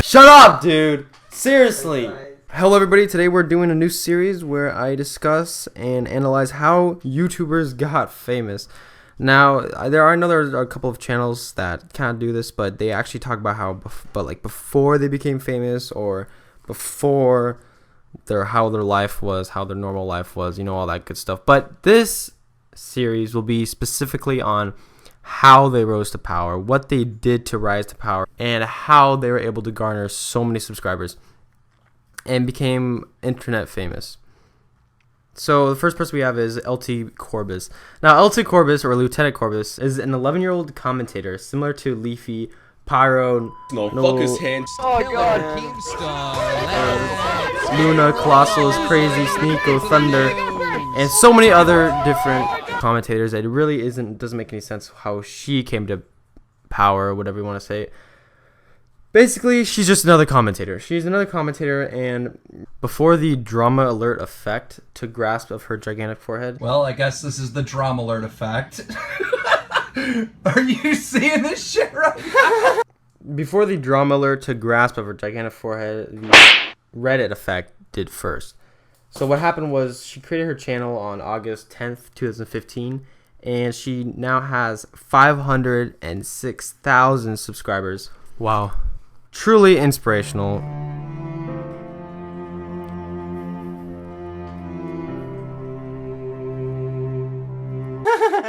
Shut up, dude! Seriously! Hello everybody, today we're doing a new series where I discuss and analyze how YouTubers got famous. Now, there are a couple of channels that kind of do this, but they actually talk about how, before they became famous, or before how their life was, how their normal life was, you know, all that good stuff. But this series will be specifically on how they rose to power, what they did to rise to power, and how they were able to garner so many subscribers and became internet famous. So the first person we have is LT Corbis. Now, LT Corbis, or Lieutenant Corbis, is an 11-year-old commentator similar to Leafy, Pyro, fuck his hands. Oh god, Luna, Colossus, Crazy, Sneeko, Thunder, and so many other different commentators. It really doesn't make any sense how she came to power, or whatever you want to say. Basically, she's just another commentator. She's another commentator, and before the drama alert effect took grasp of her gigantic forehead. Well, I guess this is the drama alert effect. Are you seeing this shit right now? Before the drama alert took grasp of her gigantic forehead, the Reddit effect did first. So what happened was she created her channel on August 10th, 2015, and she now has 506,000 subscribers. Wow. Truly inspirational.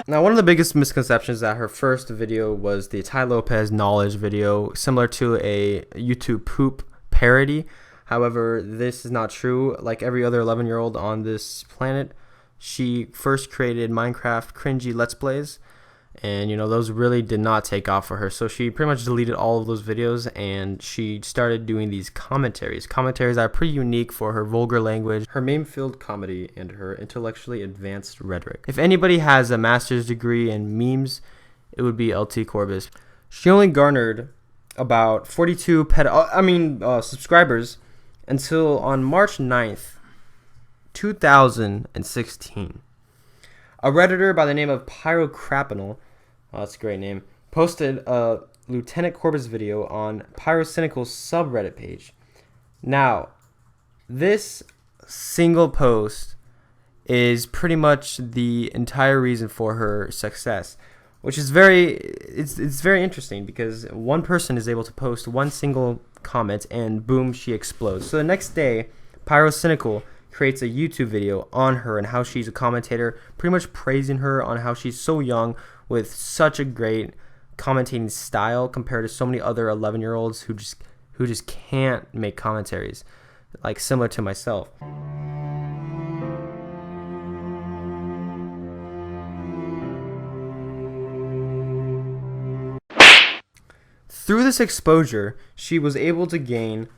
Now, one of the biggest misconceptions is that her first video was the Tai Lopez knowledge video, similar to a YouTube poop parody. However, this is not true. Like every other 11-year-old on this planet, she first created Minecraft cringy Let's Plays, and those really did not take off for her. So she pretty much deleted all of those videos, and she started doing these commentaries that are pretty unique for her vulgar language, her meme-filled comedy, and her intellectually advanced rhetoric. If anybody has a master's degree in memes, it would be LT Corbis. She only garnered about 42 subscribers until on March 9th, 2016. A Redditor by the name of Pyrocrapinal, that's a great name, posted a Lieutenant Corbis video on Pyrocynical's subreddit page. Now, this single post is pretty much the entire reason for her success, which is very interesting because one person is able to post one single comment and boom, she explodes. So the next day, Pyrocynical creates a YouTube video on her and how she's a commentator, pretty much praising her on how she's so young with such a great commentating style compared to so many other 11-year-olds who just can't make commentaries, like similar to myself. Through this exposure, she was able to gain,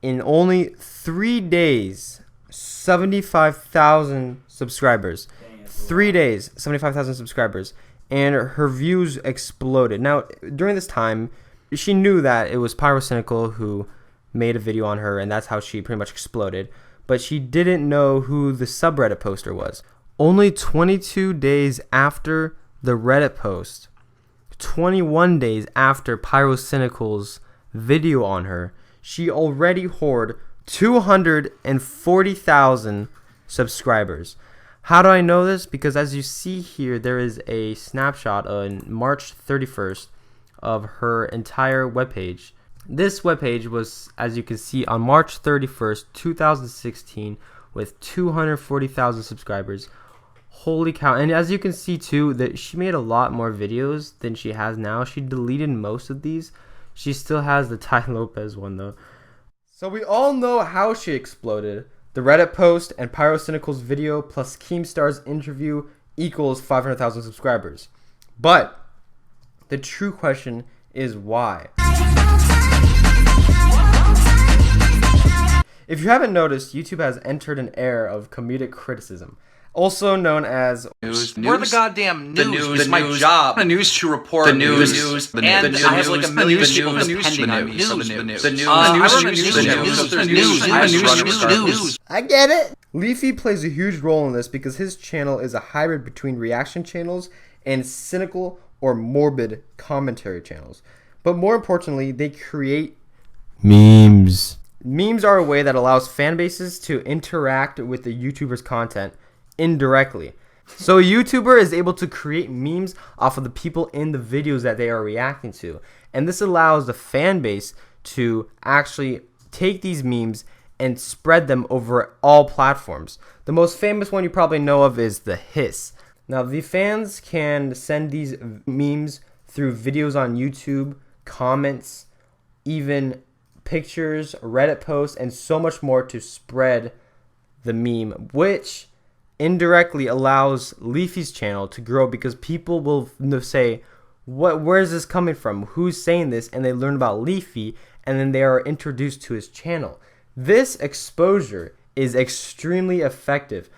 in only 3 days, 75,000 subscribers. 3 days, 75,000 subscribers. And her views exploded. Now, during this time, she knew that it was Pyrocynical who made a video on her, and that's how she pretty much exploded. But she didn't know who the subreddit poster was. Only 22 days after the Reddit post, 21 days after Pyrocynical's video on her, she already hoarded 240,000 subscribers. How do I know this? Because as you see here, there is a snapshot on March 31st of her entire webpage. This webpage was, as you can see, on March 31st, 2016, with 240,000 subscribers. Holy cow. And as you can see too, that she made a lot more videos than she has now. She deleted most of these. She still has the Tai Lopez one though. So we all know how she exploded. The Reddit post and Pyrocynical's video plus Keemstar's interview equals 500,000 subscribers. But the true question is why? If you haven't noticed, YouTube has entered an era of comedic criticism, also known as news. We're the goddamn news. The news. It's my job. The news to report the news. And I have like a million people depending on me. I get it. Leafy plays a huge role in this because his channel is a hybrid between reaction channels and cynical or morbid commentary channels. But more importantly, they create memes. Memes are a way that allows fan bases to interact with the YouTuber's content indirectly. So a YouTuber is able to create memes off of the people in the videos that they are reacting to. And this allows the fan base to actually take these memes and spread them over all platforms. The most famous one you probably know of is the hiss. Now the fans can send these memes through videos on YouTube, comments, even pictures, Reddit posts, and so much more to spread the meme, which indirectly allows Leafy's channel to grow because people will say, where is this coming from? Who's saying this? And they learn about Leafy, and then they are introduced to his channel. This exposure is extremely effective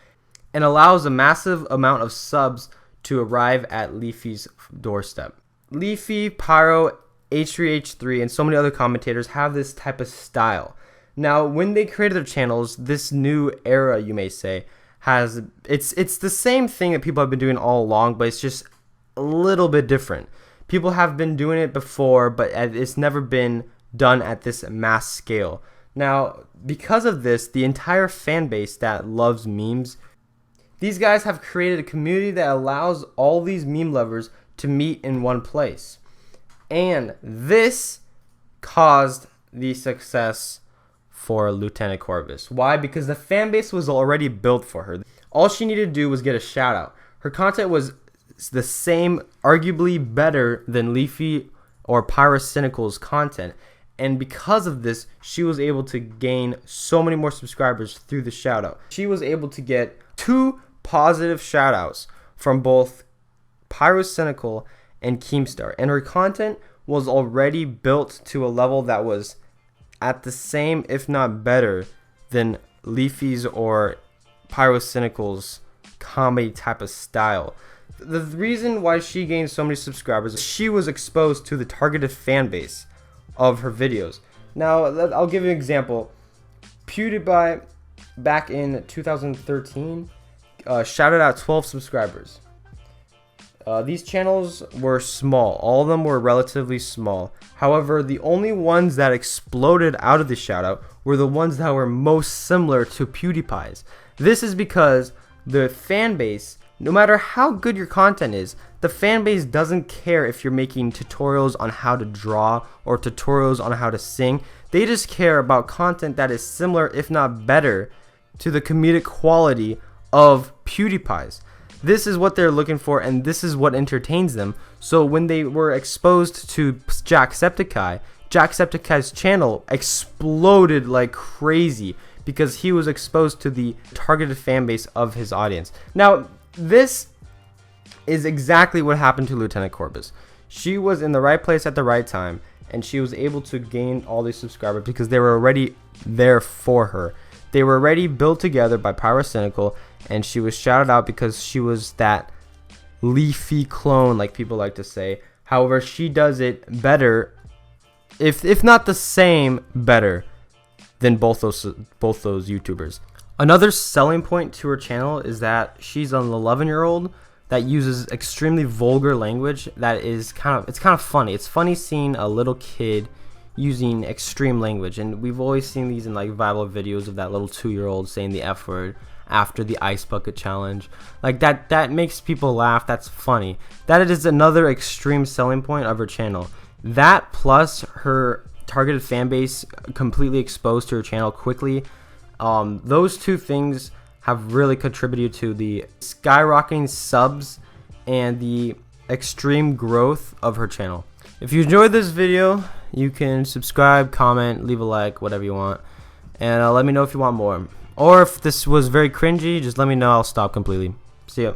and allows a massive amount of subs to arrive at Leafy's doorstep. Leafy, Pyro, H3H3, and so many other commentators have this type of style. Now, when they created their channels, this new era, you may say, it's the same thing that people have been doing all along, but it's just a little bit different. People have been doing it before, but it's never been done at this mass scale. Now, because of this, the entire fan base that loves memes, these guys have created a community that allows all these meme lovers to meet in one place. And this caused the success for Lieutenant Corbis. Why? Because the fan base was already built for her. All she needed to do was get a shout out. Her content was the same, arguably better than Leafy or Pyrocynical's content. And because of this, she was able to gain so many more subscribers through the shout out. She was able to get 2 positive shout outs from both Pyrocynical and Keemstar. And her content was already built to a level that was at the same, if not better, than Leafy's or Pyrocynical's comedy type of style. The reason why she gained so many subscribers is she was exposed to the targeted fan base of her videos. Now, I'll give you an example. PewDiePie, back in 2013, shouted out 12 subscribers. These channels were small. All of them were relatively small. However, the only ones that exploded out of the shoutout were the ones that were most similar to PewDiePie's. This is because the fan base, no matter how good your content is, the fan base doesn't care if you're making tutorials on how to draw or tutorials on how to sing. They just care about content that is similar, if not better, to the comedic quality of PewDiePie's. This is what they're looking for, and this is what entertains them. So when they were exposed to Jacksepticeye's channel exploded like crazy because he was exposed to the targeted fan base of his audience. Now, this is exactly what happened to Lieutenant Corbis. She was in the right place at the right time, and she was able to gain all these subscribers because they were already there for her. They were already built together by Pyrocynical, and she was shouted out because she was that Leafy clone, like people like to say. However, she does it better, if not the same, better than both those YouTubers. Another selling point to her channel is that she's an 11-year-old that uses extremely vulgar language that is kind of funny. It's funny seeing a little kid using extreme language, and we've always seen these in like viral videos of that little 2-year-old saying the F word after the ice bucket challenge. Like that makes people laugh. That's funny. That is another extreme selling point of her channel. That plus her targeted fan base completely exposed to her channel quickly. Those two things have really contributed to the skyrocketing subs and the extreme growth of her channel. If you enjoyed this video, you can subscribe, comment, leave a like, whatever you want, and let me know if you want more. Or if this was very cringy, just let me know. I'll stop completely. See ya.